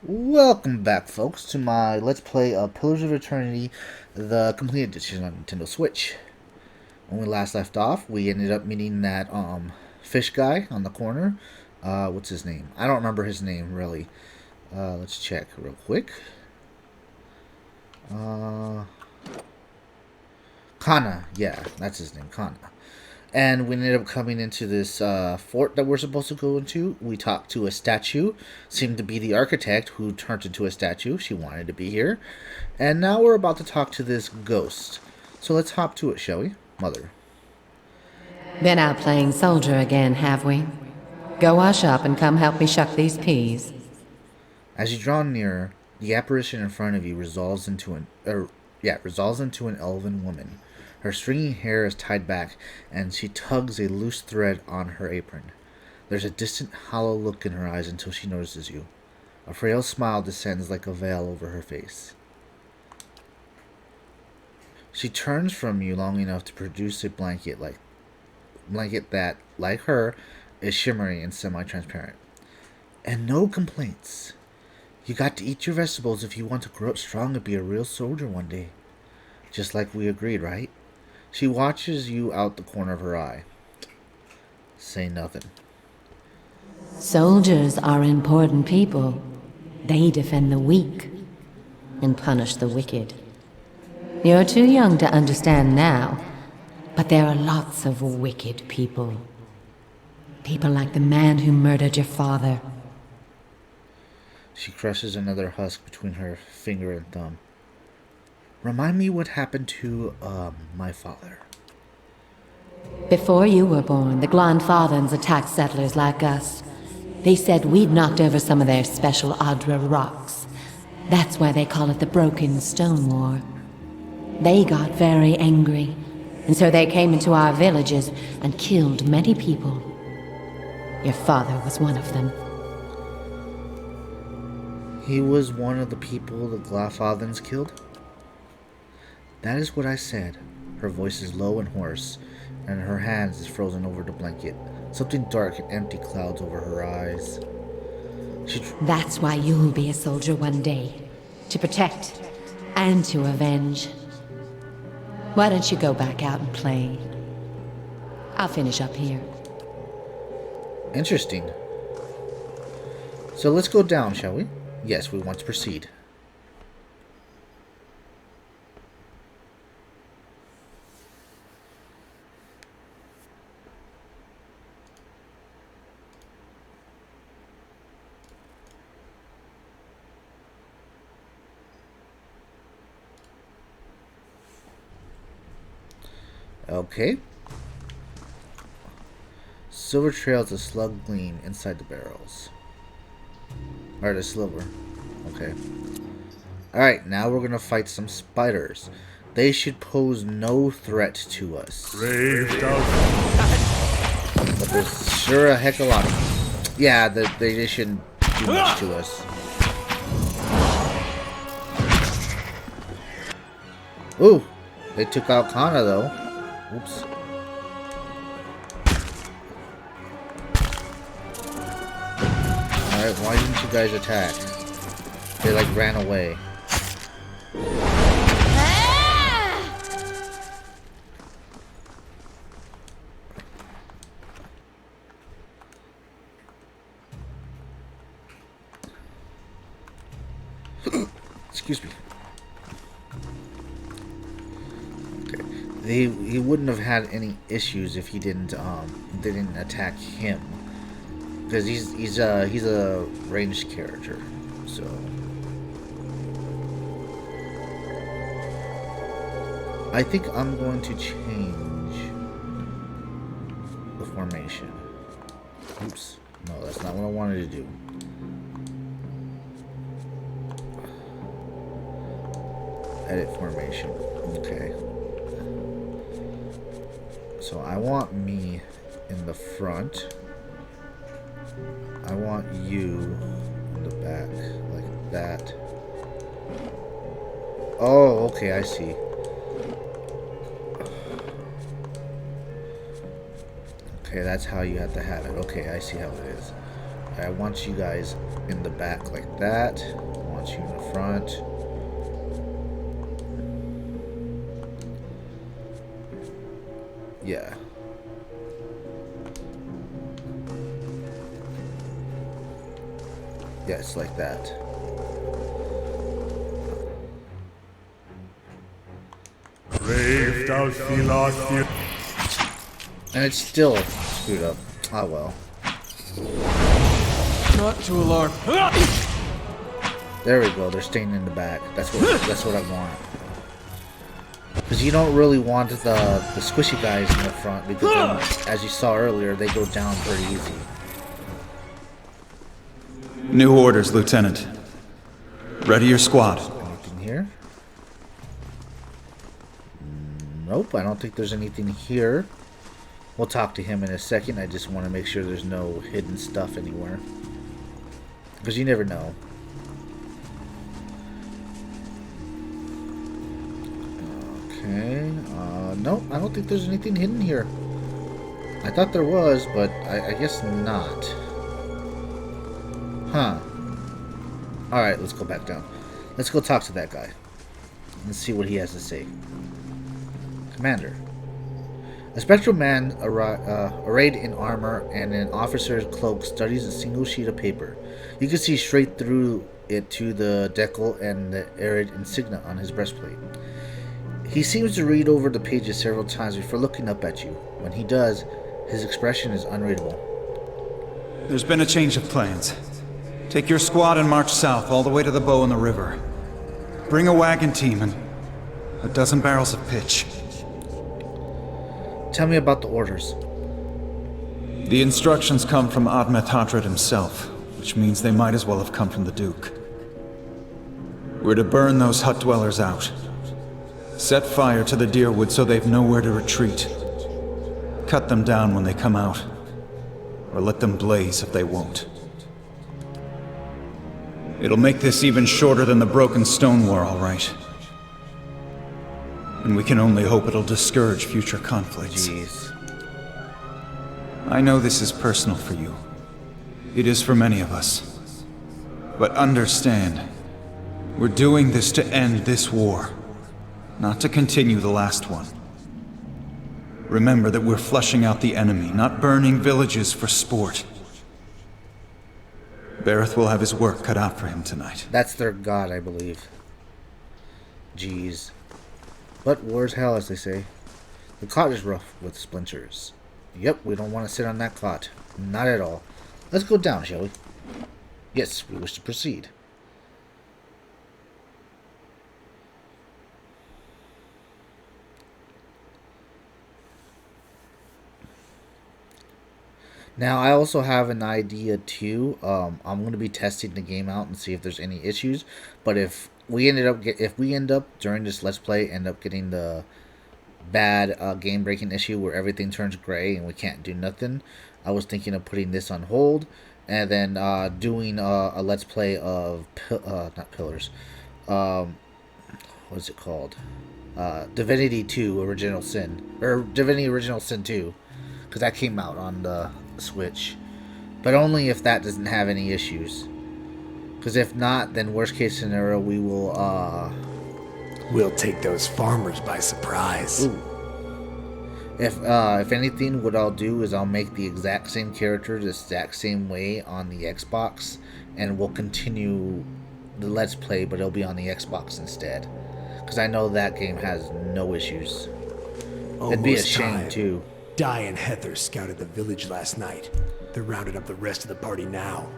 Welcome back, folks, to my Let's Play of Pillars of Eternity, the complete edition on Nintendo Switch. When we last left off, we ended up meeting that fish guy on the corner. What's his name? I don't remember his name, really. Let's check real quick. Kana, yeah, that's his name, Kana. And we ended up coming into this fort that we're supposed to go into. We talked to a statue, seemed to be the architect who turned into a statue. She wanted to be here. And now we're about to talk to this ghost. So let's hop to it, shall we? Mother. Been out playing soldier again, have we? Go wash up and come help me shuck these peas. As you draw nearer, the apparition in front of you resolves into an elven woman. Her stringy hair is tied back, and she tugs a loose thread on her apron. There's a distant, hollow look in her eyes until she notices you. A frail smile descends like a veil over her face. She turns from you long enough to produce a blanket that, like her, is shimmery and semi-transparent. And no complaints. You got to eat your vegetables if you want to grow up strong and be a real soldier one day. Just like we agreed, right? She watches you out the corner of her eye. Say nothing. Soldiers are important people. They defend the weak and punish the wicked. You're too young to understand now, but there are lots of wicked people. People like the man who murdered your father. She crushes another husk between her finger and thumb. Remind me what happened to, my father. Before you were born, the Glanfathans attacked settlers like us. They said we'd knocked over some of their special Adra rocks. That's why they call it the Broken Stone War. They got very angry, and so they came into our villages and killed many people. Your father was one of them. He was one of the people the Glanfathans killed? That is what I said. Her voice is low and hoarse, and her hands is frozen over the blanket. Something dark and empty clouds over her eyes. That's why you'll be a soldier one day. To protect and to avenge. Why don't you go back out and play? I'll finish up here. Interesting. So let's go down, shall we? Yes, we want to proceed. Okay. Silver trails of slug gleam inside the barrels. Or the silver. Okay. Alright, now we're gonna fight some spiders. They should pose no threat to us. But there's sure a heck of a lot of them. Yeah, they shouldn't do much to us. Ooh! They took out Kana though. Oops. Alright, why didn't you guys attack? They like ran away. Excuse me. Okay. He wouldn't have had any issues if he didn't they didn't attack him. Because he's a ranged character. So I think I'm going to change the formation. Oops. No, that's not what I wanted to do. Edit formation. Okay. So I want me in the front. I want you in the back. Like that. Oh, okay, I see. Okay, that's how you have to have it. Okay, I see how it is. I want you guys in the back like that. I want you in the front. Yeah. Yes, like that. And it's still screwed up. Oh well. Not to alarm. There we go. They're staying in the back. That's what I want. Because you don't really want the squishy guys in the front because then, as you saw earlier, they go down pretty easy. New orders, Lieutenant. Ready your squad. Anything here? Nope, I don't think there's anything here. We'll talk to him in a second. I just want to make sure there's no hidden stuff anywhere. Because you never know. Okay. Nope, I don't think there's anything hidden here. I thought there was, but I guess not. Huh. Alright, let's go back down. Let's go talk to that guy. And see what he has to say. Commander. A spectral man arrayed in armor and an officer's cloak studies a single sheet of paper. You can see straight through it to the decal and the arid insignia on his breastplate. He seems to read over the pages several times before looking up at you. When he does, his expression is unreadable. There's been a change of plans. Take your squad and march south all the way to the bow in the river. Bring a wagon team and a dozen barrels of pitch. Tell me about the orders. The instructions come from Admeth Hadred himself, which means they might as well have come from the Duke. We're to burn those hut dwellers out. Set fire to the deerwood so they've nowhere to retreat. Cut them down when they come out. Or let them blaze if they won't. It'll make this even shorter than the Broken Stone War, all right. And we can only hope it'll discourage future conflicts. Jeez. I know this is personal for you. It is for many of us. But understand, we're doing this to end this war, not to continue the last one. Remember that we're flushing out the enemy, not burning villages for sport. Bareth will have his work cut out for him tonight. That's their god, I believe. Jeez. But war's hell, as they say. The cot is rough with splinters. Yep, we don't want to sit on that cot. Not at all. Let's go down, shall we? Yes, we wish to proceed. Now, I also have an idea too. I'm going to be testing the game out and see if there's any issues. But if we end up during this Let's Play end up getting the bad game breaking issue where everything turns gray and we can't do nothing, I was thinking of putting this on hold and then doing a Let's Play of not Pillars. What is it called? Divinity 2 Original Sin, or Divinity Original Sin 2, because that came out on the Switch, but only if that doesn't have any issues. Because if not, then worst case scenario, we will We'll take those farmers by surprise. ooh. If anything, what I'll do is I'll make the exact same character the exact same way on the Xbox, and we'll continue the Let's Play, but it'll be on the Xbox instead. Because I know that game has no issues. It'd be a shame too. Di and Heather scouted the village last night. They're rounding up the rest of the party now.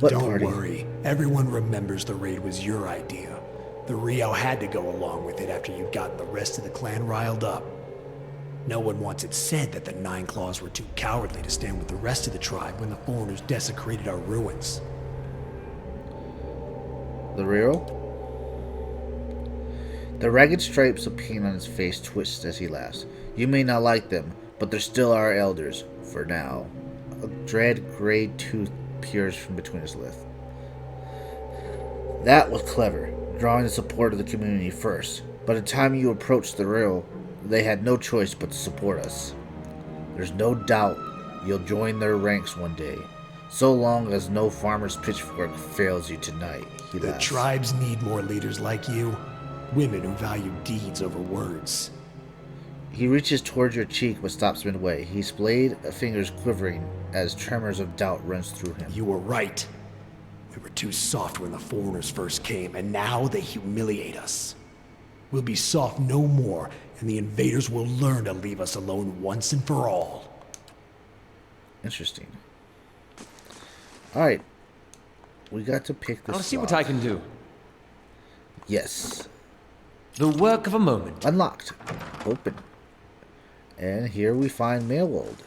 What Don't party? worry. Everyone remembers the raid was your idea. The Rio had to go along with it after you'd gotten the rest of the clan riled up. No one wants it said that the Nine Claws were too cowardly to stand with the rest of the tribe when the foreigners desecrated our ruins. The real? The ragged stripes of pain on his face twist as he laughs. You may not like them, but they're still our elders, for now. A dread gray tooth peers from between his lips. That was clever, drawing the support of the community first. By the time you approached the rail, they had no choice but to support us. There's no doubt you'll join their ranks one day. So long as no farmer's pitchfork fails you tonight, he The laughs. tribes need more leaders like you. Women who value deeds over words. He reaches towards your cheek but stops midway, his blade fingers quivering as tremors of doubt runs through him. You were right. We were too soft when the foreigners first came, and now they humiliate us. We'll be soft no more, and the invaders will learn to leave us alone once and for all. Interesting. Alright. We got to pick this I'll see what slot. I can do. Yes. The work of a moment. Unlocked. Open. And here we find maerwald.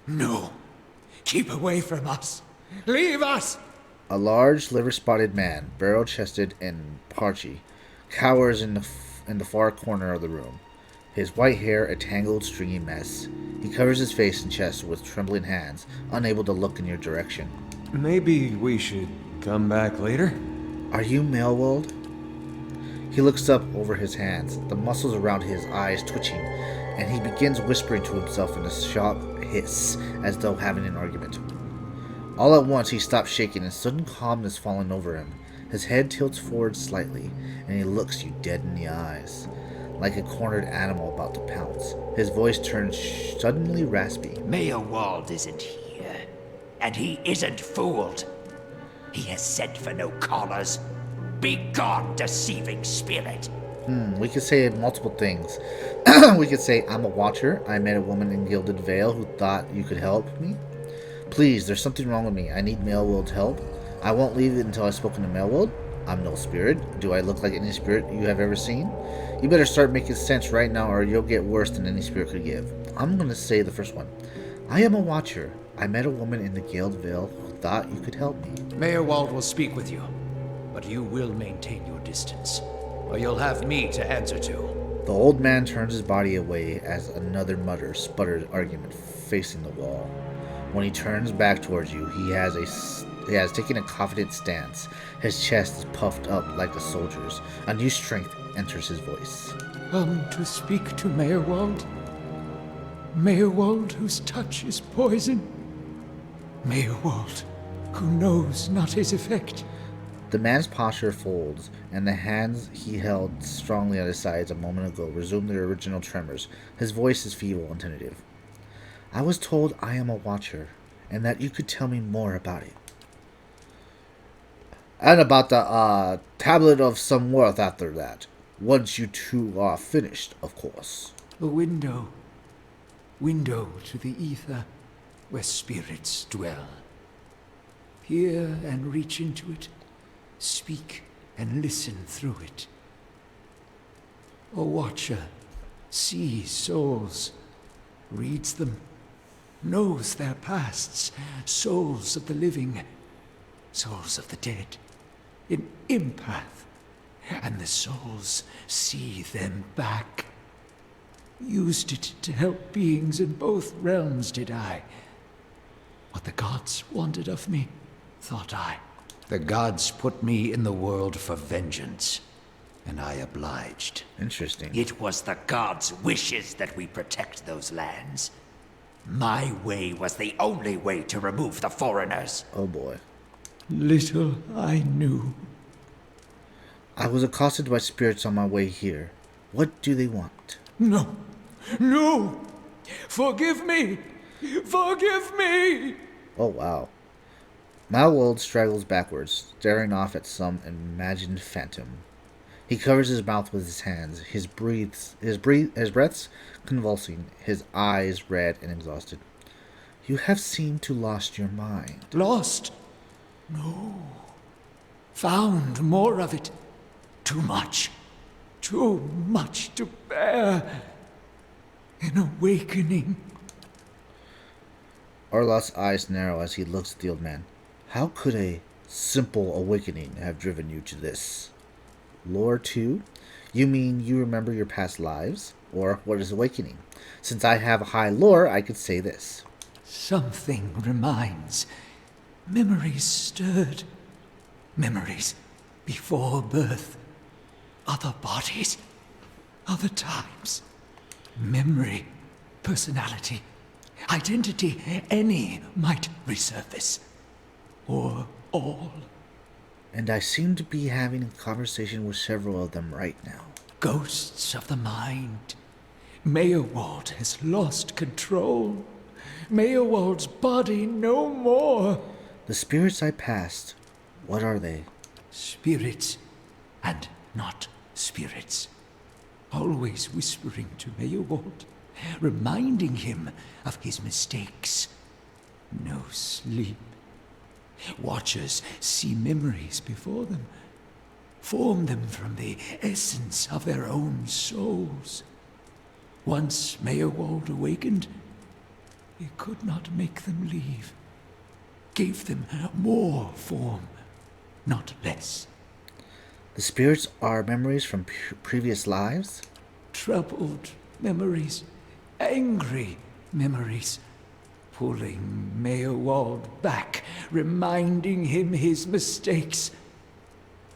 No. Keep away from us. Leave us! A large, liver-spotted man, barrel-chested and parchy, cowers in the far corner of the room. His white hair a tangled, stringy mess. He covers his face and chest with trembling hands, unable to look in your direction. Maybe we should come back later? Are you maerwald? He looks up over his hands, the muscles around his eyes twitching, and he begins whispering to himself in a sharp hiss, as though having an argument. All at once he stops shaking and sudden calmness falling over him. His head tilts forward slightly, and he looks you dead in the eyes, like a cornered animal about to pounce. His voice turns suddenly raspy. Maerwald isn't here, and he isn't fooled. He has sent for no callers. Be gone, deceiving spirit. We could say multiple things. We could say, I'm a watcher. I met a woman in Gilded Veil who thought you could help me. Please, there's something wrong with me. I need Maerwald's help. I won't leave it until I've spoken to Maerwald. I'm no spirit. Do I look like any spirit you have ever seen? You better start making sense right now or you'll get worse than any spirit could give. I'm going to say the first one. I am a watcher. I met a woman in the Gilded Veil who thought you could help me. Maerwald will speak with you, but you will maintain your distance, or you'll have me to answer to. The old man turns his body away as another sputters argument facing the wall. When he turns back towards you, he has taken a confident stance. His chest is puffed up like a soldier's. A new strength enters his voice. Come to speak to Maerwald? Maerwald whose touch is poison? Maerwald who knows not his effect? The man's posture folds, and the hands he held strongly at his sides a moment ago resume their original tremors. His voice is feeble and tentative. I was told I am a watcher, and that you could tell me more about it. And about the tablet of some worth after that. Once you two are finished, of course. A window. Window to the ether, where spirits dwell. Peer and reach into it. Speak and listen through it. A watcher sees souls, reads them, knows their pasts, souls of the living, souls of the dead, an empath, and the souls see them back. Used it to help beings in both realms, did I. What the gods wanted of me, thought I. The gods put me in the world for vengeance, and I obliged. Interesting. It was the gods' wishes that we protect those lands. My way was the only way to remove the foreigners. Oh boy. Little I knew. I was accosted by spirits on my way here. What do they want? No, no! Forgive me! Forgive me! Oh wow. Maerwald straggles backwards, staring off at some imagined phantom. He covers his mouth with his hands, his breaths convulsing, his eyes red and exhausted. You have seemed to lost your mind. Lost? No. Found more of it. Too much. Too much to bear. An awakening. Orloth's eyes narrow as he looks at the old man. How could a simple awakening have driven you to this? Lore too? You mean you remember your past lives? Or what is awakening? Since I have high lore, I could say this. Something reminds. Memories stirred. Memories before birth. Other bodies. Other times. Memory. Personality. Identity any might resurface. Or all. And I seem to be having a conversation with several of them right now. Ghosts of the mind. Maerwald has lost control. Maerwald's body no more. The spirits I passed, what are they? Spirits and not spirits. Always whispering to Maerwald, reminding him of his mistakes. No sleep. Watchers see memories before them, form them from the essence of their own souls. Once Maerwald awakened, he could not make them leave. Gave them more form, not less. The spirits are memories from previous lives? Troubled memories, angry memories, pulling Maerwald back, reminding him his mistakes.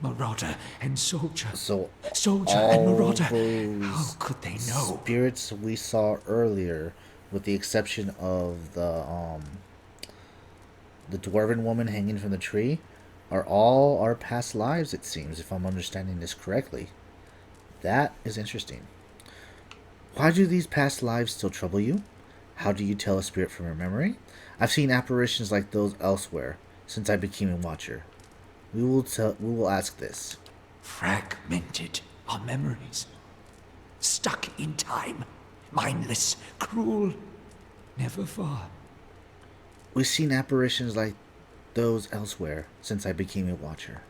Marauder and soldier. So Soldier all and Marauder. those How could they know? spirits we saw earlier, with the exception of the dwarven woman hanging from the tree, are all our past lives, it seems, if I'm understanding this correctly. That is interesting. Why do these past lives still trouble you? How do you tell a spirit from your memory? I've seen apparitions like those elsewhere since I became a watcher. We will ask this. Fragmented are memories. Stuck in time. Mindless, cruel, never far. We've seen apparitions like those elsewhere since I became a watcher.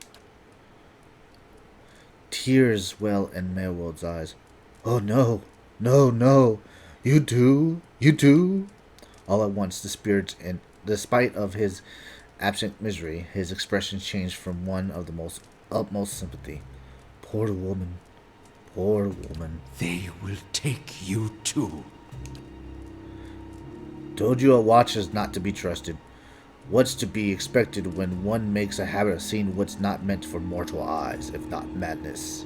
Tears well in Maerwald's eyes. Oh no, no, no. You do? You do? All at once the spirit, and despite of his absent misery, his expression changed from one of the most utmost sympathy. Poor woman. Poor woman. They will take you too. Told you a watcher's not to be trusted. What's to be expected when one makes a habit of seeing what's not meant for mortal eyes, if not madness?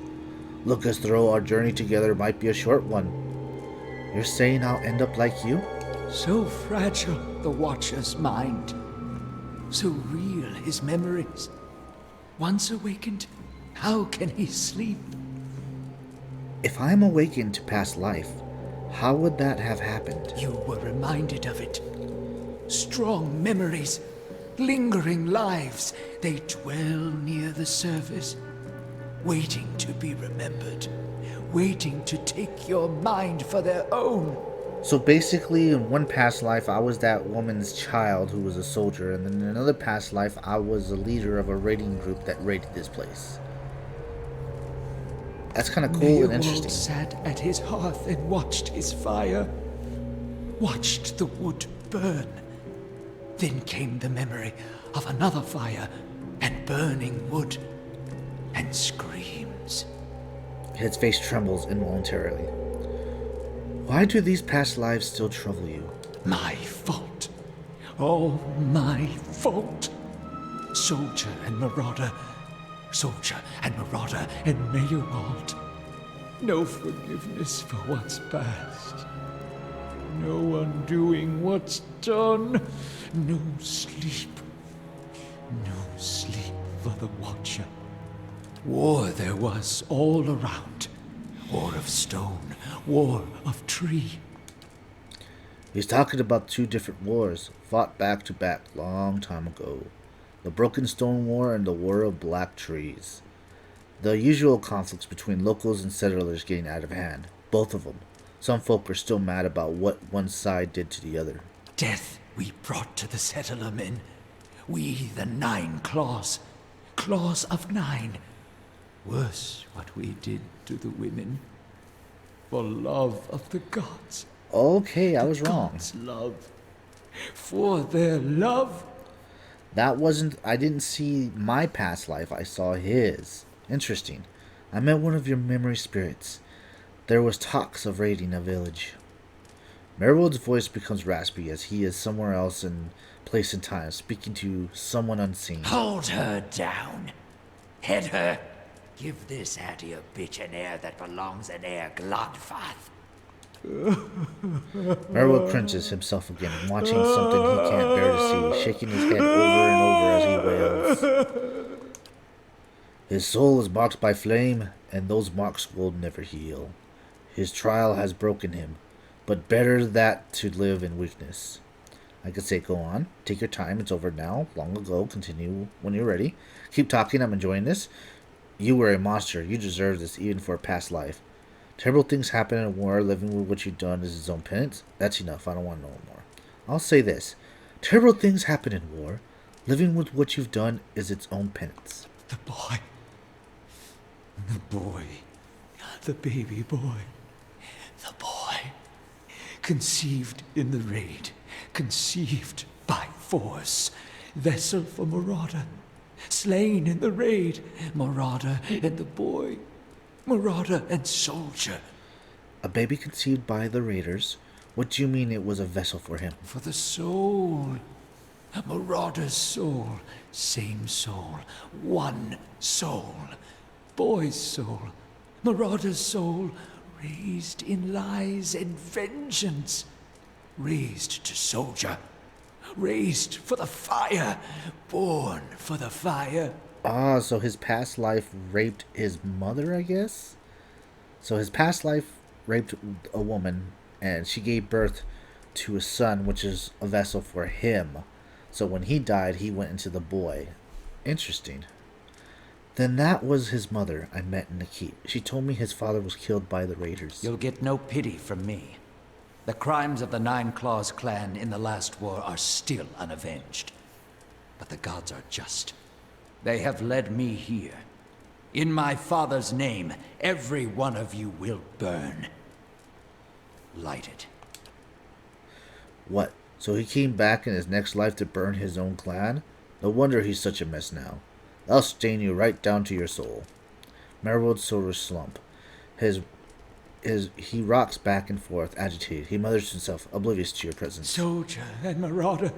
Look as though our journey together might be a short one. You're saying I'll end up like you? So fragile, the Watcher's mind. So real, his memories. Once awakened, how can he sleep? If I'm awakened to past life, how would that have happened? You were reminded of it. Strong memories, lingering lives, they dwell near the surface, waiting to be remembered, waiting to take your mind for their own. So basically, in one past life, I was that woman's child who was a soldier, and then in another past life, I was the leader of a raiding group that raided this place. That's kind of cool and interesting. Sat at his hearth and watched his fire, watched the wood burn. Then came the memory of another fire and burning wood and screams. His face trembles involuntarily. Why do these past lives still trouble you? My fault. All my fault. Soldier and marauder. Soldier and marauder and Maerwald. No forgiveness for what's past. No undoing what's done. No sleep. No sleep for the Watcher. War there was all around. War of stone, war of tree. He's talking about two different wars, fought back to back long time ago. The Broken Stone War and the War of Black Trees. The usual conflicts between locals and settlers getting out of hand. Both of them. Some folk are still mad about what one side did to the other. Death we brought to the settler men. We, the 9 claws. Claws of 9. Worse what we did to the women. For love of the gods. Okay, I was wrong. God's love. For their love. I didn't see my past life, I saw his. Interesting. I met one of your memory spirits. There was talks of raiding a village. Maerwald's voice becomes raspy as he is somewhere else in place and time, speaking to someone unseen. Hold her down. Head her. Give this Hattie a bitch an heir that belongs in Air Glodfath. Maerwald crunches himself again, watching something he can't bear to see, shaking his head over and over as he wails. His soul is marked by flame, and those marks will never heal. His trial has broken him, but better that to live in weakness. I could say, go on, take your time, it's over now, long ago, continue when you're ready. Keep talking, I'm enjoying this. You were a monster, you deserve this, even for a past life. Terrible things happen in war, living with what you've done is his own penance. That's enough, I don't want to know more. I'll say this, terrible things happen in war, living with what you've done is its own penance. The boy. The boy. The baby boy. The boy. Conceived in the raid. Conceived by force. Vessel for Marauder. Slain in the raid. Marauder and the boy. Marauder and soldier. A baby conceived by the raiders? What do you mean it was a vessel for him? For the soul. Marauder's soul. Same soul. One soul. Boy's soul. Marauder's soul. Raised in lies and vengeance. Raised to soldier. Raised for the fire. Born for the fire. Ah, so his past life raped his mother, I guess? So his past life raped a woman, and she gave birth to a son, which is a vessel for him. So when he died, he went into the boy. Interesting. Then that was his mother I met in the keep. She told me his father was killed by the raiders. You'll get no pity from me. The crimes of the Nine Claws clan in the last war are still unavenged. But the gods are just. They have led me here. In my father's name, every one of you will burn. Light it. What? So he came back in his next life to burn his own clan? No wonder he's such a mess now. I'll stain you right down to your soul. Maerwald's shoulders slump. He rocks back and forth, agitated. He mutters to himself, oblivious to your presence. Soldier and marauder.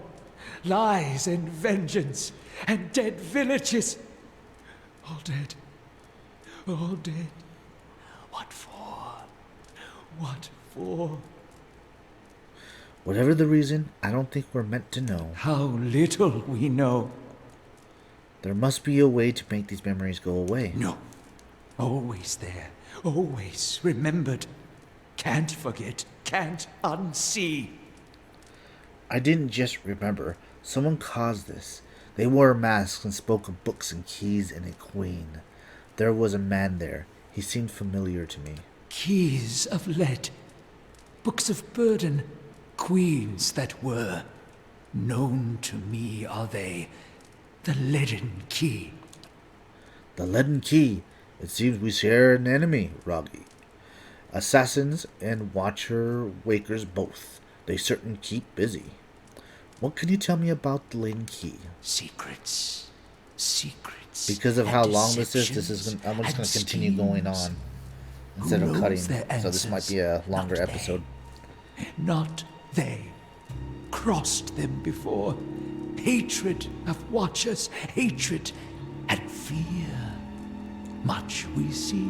Lies and vengeance. And dead villages. All dead. All dead. What for? What for? Whatever the reason, I don't think we're meant to know. How little we know. There must be a way to make these memories go away. No. Always there. Always remembered. Can't forget. Can't unsee. I didn't just remember. Someone caused this. They wore masks and spoke of books and keys and a queen. There was a man there. He seemed familiar to me. Keys of lead. Books of burden. Queens that were. Known to me are they. The leaden key. The leaden key. It seems we share an enemy, Roggy. Assassins and watcher-wakers both. They certainly keep busy. What can you tell me about the leaden key? Secrets. Secrets. Because of how long this is, I'm just going to continue going on instead of cutting. So this might be a longer episode. Not they. Crossed them before. Hatred of watchers, hatred and fear. Much we see.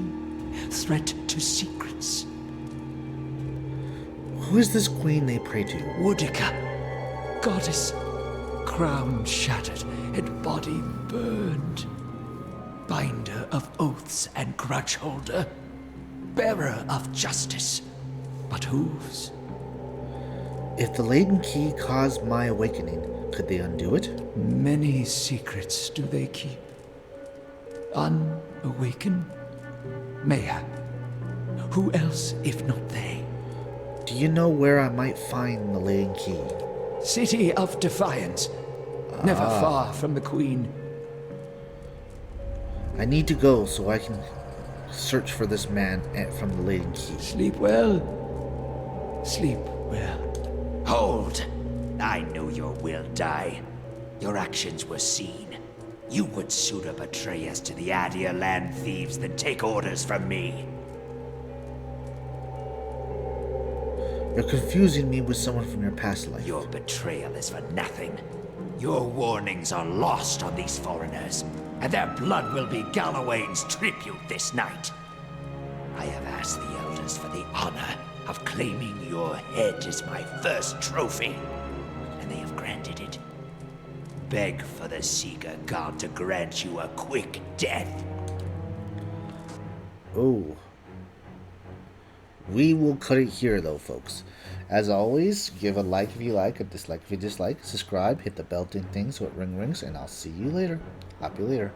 Threat to secrets. Who is this queen they pray to? Woodica, goddess, crown shattered and body burned. Binder of oaths and grudge holder. Bearer of justice, but whose? If the laden key caused my awakening, could they undo it? Many secrets do they keep. Unawaken? Maya. Who else if not they? Do you know where I might find the laden key? City of Defiance. Never far from the Queen. I need to go so I can search for this man from the laden key. Sleep well. Sleep well. Hold! I know your will die. Your actions were seen. You would sooner betray us to the Adir land thieves than take orders from me. You're confusing me with someone from your past life. Your betrayal is for nothing. Your warnings are lost on these foreigners, and their blood will be Gallowayne's tribute this night. I have asked the elders for the honor of claiming your head as my first trophy, and they have granted it. Beg for the Seeker God to grant you a quick death. Oh. We will cut it here, though, folks. As always, give a like if you like, a dislike if you dislike, subscribe, hit the bell thing so it rings, and I'll see you later. Happy later.